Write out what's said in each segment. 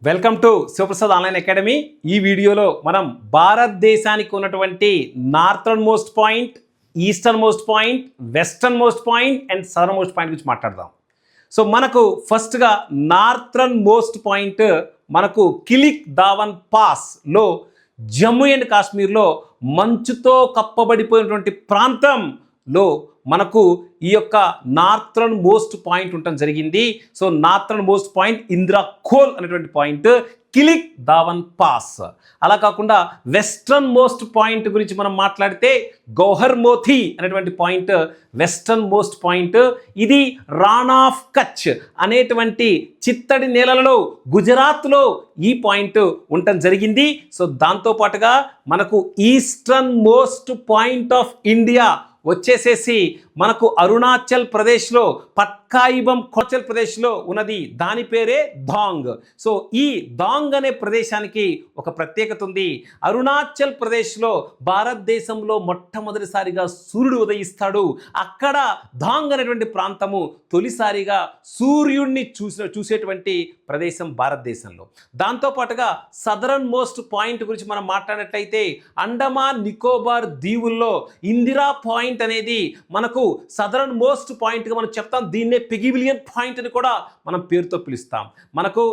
Welcome to Shivaprasad online academy. ఈ వీడియోలో మనం భారతదేశానికి ఉన్నటువంటి northern most point, eastern most point, western most point and southern most point గురించి మాట్లాడదాం. సో మనకు ఫస్ట్గా నార్థర్న్ మోస్ట్ పాయింట్ మనకు కిలిక్ దావన్ పాస్లో జమ్మూ అండ్ కాశ్మీర్లో మంచుతో కప్పబడిపోయినటువంటి ప్రాంతంలో మనకు ఈ యొక్క నార్థర్న్ మోస్ట్ పాయింట్ ఉండటం జరిగింది. So northern most point Indira Col అనేటువంటి పాయింట్, కిలిక్ దావన్ పాస్. అలా కాకుండా వెస్ట్రన్ మోస్ట్ పాయింట్ గురించి మనం మాట్లాడితే గౌహర్ మోథీ అనేటువంటి పాయింట్ వెస్ట్రన్ మోస్ట్ పాయింట్. ఇది రాన్ ఆఫ్ కచ్ అనేటువంటి చిత్తడి నేలలలో గుజరాత్లో ఈ పాయింట్ ఉండటం జరిగింది. సో దాంతోపాటుగా మనకు eastern most point of India వచ్చేసేసి మనకు అరుణాచల్ ప్రదేశ్లో పట్కాయిబం కోచల్ ప్రదేశ్లో ఉన్నది, దాని పేరే ధాంగ్. సో ఈ ధాంగ్ అనే ప్రదేశానికి ఒక ప్రత్యేకత ఉంది. అరుణాచల్ ప్రదేశ్లో భారతదేశంలో మొట్టమొదటిసారిగా సూర్యుడు ఉదయిస్తాడు. అక్కడ ధాంగ్ అనేటువంటి ప్రాంతము తొలిసారిగా సూర్యుడిని చూసేటువంటి ప్రదేశం భారతదేశంలో. దాంతోపాటుగా సదరన్ మోస్ట్ పాయింట్ గురించి మనం మాట్లాడినట్లయితే అండమాన్ నికోబార్ దీవుల్లో ఇందిరా పాయింట్ అనేది మనకు సదరన్ మోస్ట్ పాయింట్గా మనం చెప్తాం. దీన్నే పెగివిలియన్ పాయింట్ అని కూడా మనం పేరుతో పిలుస్తాం. మనకు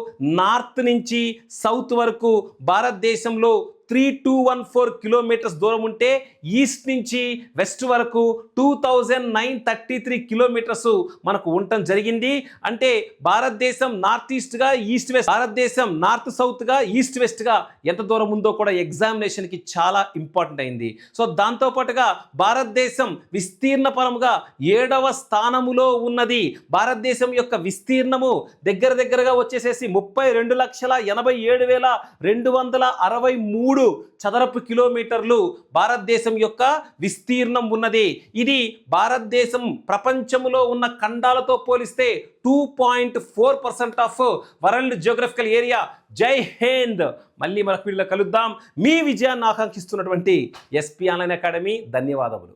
నార్త్ నుంచి సౌత్ వరకు భారతదేశంలో 3214 కిలోమీటర్స్ దూరం ఉంటే ఈస్ట్ నుంచి వెస్ట్ వరకు 2933 కిలోమీటర్స్ మనకు ఉండటం జరిగింది. అంటే భారతదేశం నార్త్ ఈస్ట్గా ఈస్ట్ వెస్ట్, భారతదేశం నార్త్ సౌత్గా ఈస్ట్ వెస్ట్గా ఎంత దూరం ఉందో కూడా ఎగ్జామినేషన్కి చాలా ఇంపార్టెంట్ అయింది. సో దాంతోపాటుగా భారతదేశం విస్తీర్ణ పరంగా 7వ స్థానములో ఉన్నది. భారతదేశం యొక్క విస్తీర్ణము దగ్గరగా వచ్చేసేసి 32,87,263 చదరపు కిలోమీటర్లు భారతదేశం యొక్క విస్తీర్ణం ఉన్నది. ఇది భారతదేశం ప్రపంచంలో ఉన్న ఖండాలతో పోలిస్తే 2.4% ఆఫ్ వరల్డ్ జియోగ్రఫికల్ ఏరియా. జై హింద్. మళ్ళీ మన వీడియోలో కలుద్దాం. మీ విజయాన్ని ఆకాంక్షిస్తున్నటువంటి ఎస్పీ ఆన్లైన్ అకాడమీ. ధన్యవాదములు.